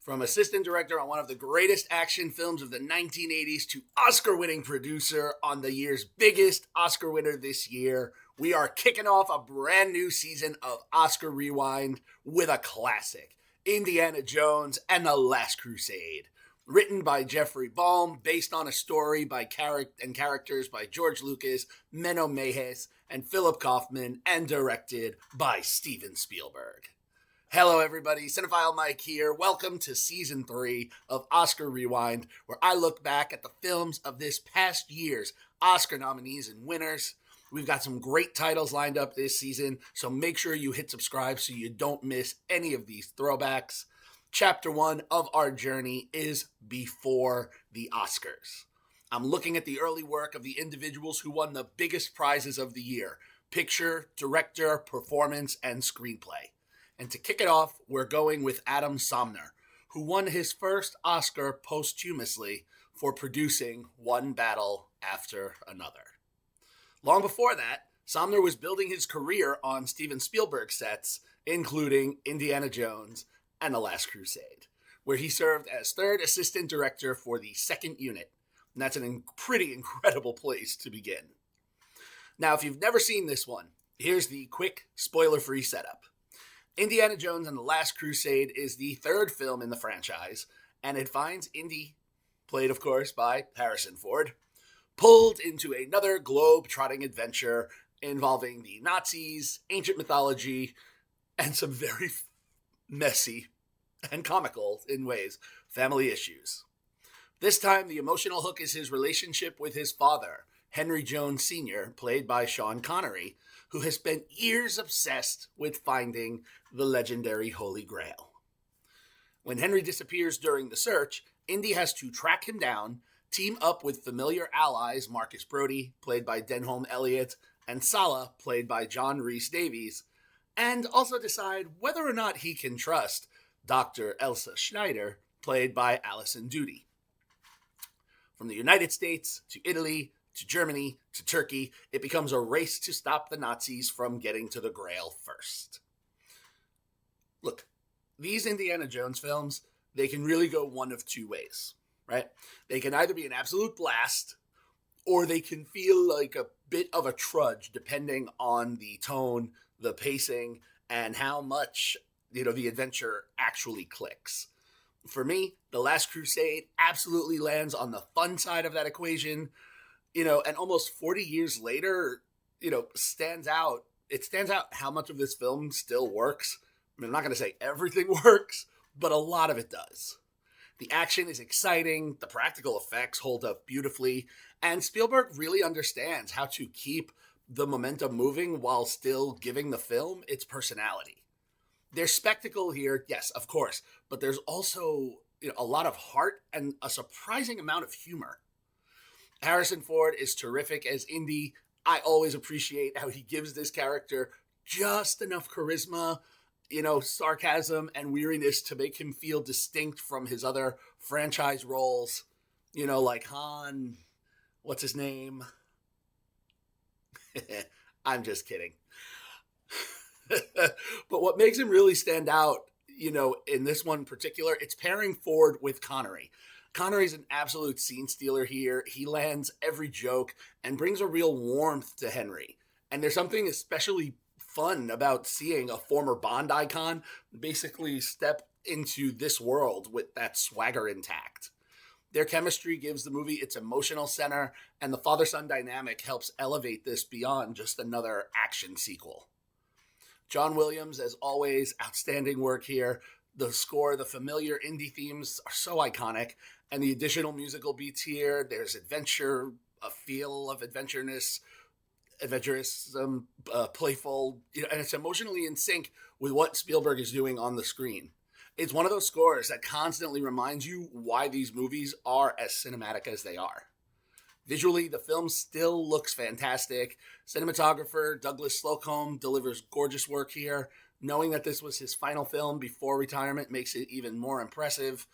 From assistant director on one of the greatest action films of the 1980s to Oscar-winning producer on the year's biggest Oscar winner this year, we are kicking off a brand new season of Oscar Rewind with a classic, Indiana Jones and the Last Crusade. Written by Jeffrey Baum, based on a story by characters by George Lucas, Menno Meyjes, and Philip Kaufman, and directed by Steven Spielberg. Hello everybody, Cinephile Mike here. Welcome to Season 3 of Oscar Rewind, where I look back at the films of this past year's Oscar nominees and winners. We've got some great titles lined up this season, so make sure you hit subscribe so you don't miss any of these throwbacks. Chapter 1 of our journey is Before the Oscars. I'm looking at the early work of the individuals who won the biggest prizes of the year: picture, director, performance, and screenplay. And to kick it off, we're going with Adam Somner, who won his first Oscar posthumously for producing One Battle After Another. Long before that, Somner was building his career on Steven Spielberg sets, including Indiana Jones and The Last Crusade, where he served as third assistant director for the second unit. And that's a pretty incredible place to begin. Now, if you've never seen this one, here's the quick spoiler-free setup. Indiana Jones and the Last Crusade is the third film in the franchise, and it finds Indy, played of course by Harrison Ford, pulled into another globe-trotting adventure involving the Nazis, ancient mythology, and some very messy and comical, in ways, family issues. This time, the emotional hook is his relationship with his father, Henry Jones Sr., played by Sean Connery, who has spent years obsessed with finding the legendary Holy Grail. When Henry disappears during the search, Indy has to track him down, team up with familiar allies Marcus Brody, played by Denholm Elliott, and Sala, played by John Rhys Davies, and also decide whether or not he can trust Dr. Elsa Schneider, played by Alison Doody. From the United States to Italy to Germany to Turkey, it becomes a race to stop the Nazis from getting to the Grail first. Look, these Indiana Jones films, they can really go one of two ways, right? They can either be an absolute blast, or they can feel like a bit of a trudge, depending on the tone, the pacing, and how much, the adventure actually clicks. For me, The Last Crusade absolutely lands on the fun side of that equation, and almost 40 years later, stands out. It stands out how much of this film still works. I mean, I'm not going to say everything works, but a lot of it does. The action is exciting, the practical effects hold up beautifully, and Spielberg really understands how to keep the momentum moving while still giving the film its personality. There's spectacle here, yes, of course, but there's also a lot of heart and a surprising amount of humor. Harrison Ford is terrific as Indy. I always appreciate how he gives this character just enough charisma, sarcasm and weariness to make him feel distinct from his other franchise roles, like Han, what's his name? I'm just kidding. But what makes him really stand out, in this one in particular, it's pairing Ford with Connery. Connery's an absolute scene stealer here. He lands every joke and brings a real warmth to Henry. And there's something especially fun about seeing a former Bond icon basically step into this world with that swagger intact. Their chemistry gives the movie its emotional center, and the father-son dynamic helps elevate this beyond just another action sequel. John Williams, as always, outstanding work here. The score, the familiar indie themes are so iconic, and the additional musical beats here, there's adventure, a feel of adventurous, playful, and it's emotionally in sync with what Spielberg is doing on the screen. It's one of those scores that constantly reminds you why these movies are as cinematic as they are. Visually, the film still looks fantastic. Cinematographer Douglas Slocombe delivers gorgeous work here. Knowing that this was his final film before retirement makes it even more impressive.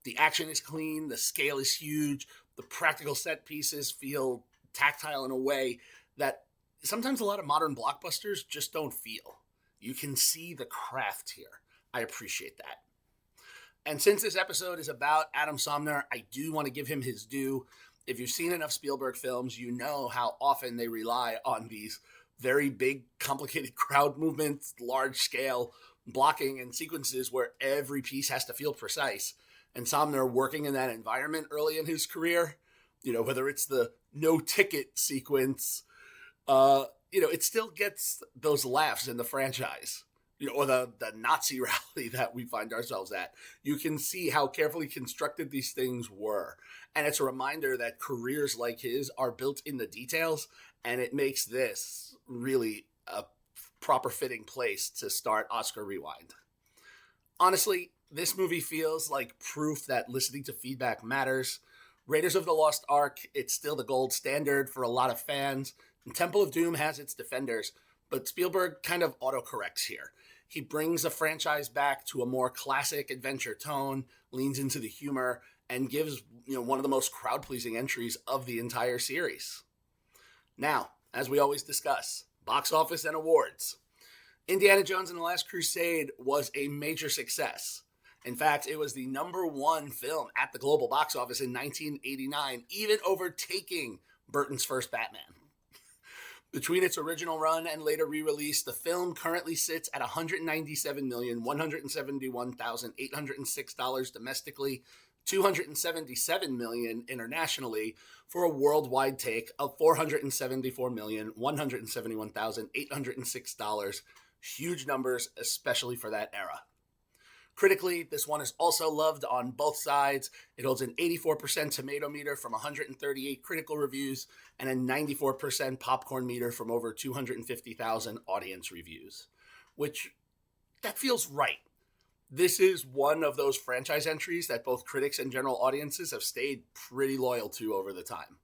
The action is clean, the scale is huge, the practical set pieces feel tactile in a way that sometimes a lot of modern blockbusters just don't feel. You can see the craft here. I appreciate that. And since this episode is about Adam Somner, I do want to give him his due. If you've seen enough Spielberg films, you know how often they rely on these very big, complicated crowd movements, large scale blocking and sequences where every piece has to feel precise. And Somner working in that environment early in his career, whether it's the no ticket sequence, it still gets those laughs in the franchise, or the Nazi rally that we find ourselves at. You can see how carefully constructed these things were. And it's a reminder that careers like his are built in the details, and it makes this really a proper fitting place to start Oscar Rewind. Honestly, this movie feels like proof that listening to feedback matters. Raiders of the Lost Ark, it's still the gold standard for a lot of fans. And Temple of Doom has its defenders, but Spielberg kind of autocorrects here. He brings the franchise back to a more classic adventure tone, leans into the humor, and gives one of the most crowd-pleasing entries of the entire series. Now, as we always discuss, box office and awards. Indiana Jones and the Last Crusade was a major success. In fact, it was the #1 film at the global box office in 1989, even overtaking Burton's first Batman. Between its original run and later re-release, the film currently sits at $197,171,806 domestically, $277 million internationally, for a worldwide take of $474,171,806. Huge numbers, especially for that era. Critically, this one is also loved on both sides. It holds an 84% tomato meter from 138 critical reviews and a 94% popcorn meter from over 250,000 audience reviews, which that feels right. This is one of those franchise entries that both critics and general audiences have stayed pretty loyal to over the time.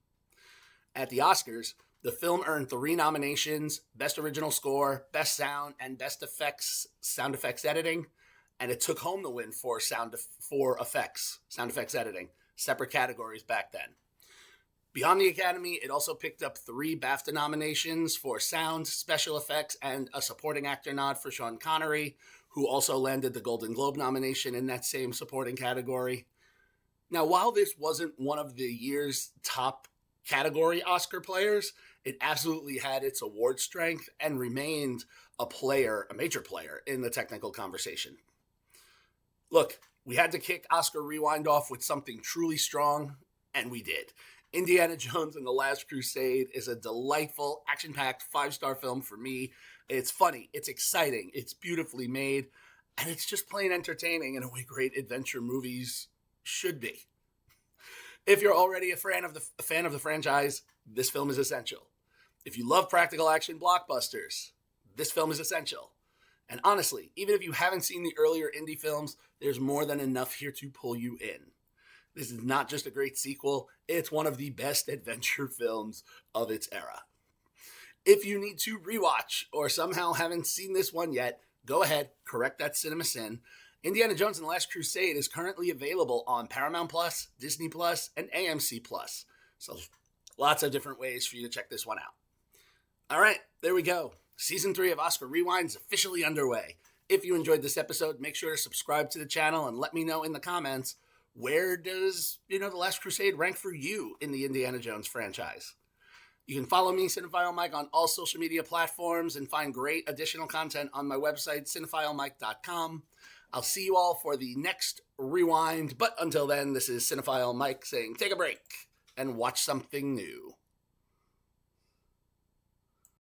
At the Oscars, the film earned 3 nominations: Best Original Score, Best Sound, and Best Effects, Sound Effects Editing. And it took home the win for sound effects editing, separate categories back then. Beyond the Academy, it also picked up 3 BAFTA nominations for sound, special effects, and a supporting actor nod for Sean Connery, who also landed the Golden Globe nomination in that same supporting category. Now, while this wasn't one of the year's top category Oscar players, it absolutely had its award strength and remained a major player in the technical conversation. Look, we had to kick Oscar Rewind off with something truly strong, and we did. Indiana Jones and the Last Crusade is a delightful, action-packed 5-star film for me. It's funny, it's exciting, it's beautifully made, and it's just plain entertaining in a way great adventure movies should be. If you're already a fan of the franchise, this film is essential. If you love practical action blockbusters, this film is essential. And honestly, even if you haven't seen the earlier indie films, there's more than enough here to pull you in. This is not just a great sequel, it's one of the best adventure films of its era. If you need to rewatch or somehow haven't seen this one yet, go ahead, correct that cinema sin. Indiana Jones and the Last Crusade is currently available on Paramount Plus, Disney Plus, and AMC Plus. So lots of different ways for you to check this one out. All right, there we go. Season 3 of Oscar Rewind is officially underway. If you enjoyed this episode, make sure to subscribe to the channel and let me know in the comments, where does, The Last Crusade rank for you in the Indiana Jones franchise? You can follow me, Cinephile Mike, on all social media platforms and find great additional content on my website, cinephilemike.com. I'll see you all for the next Rewind, but until then, this is Cinephile Mike saying take a break and watch something new.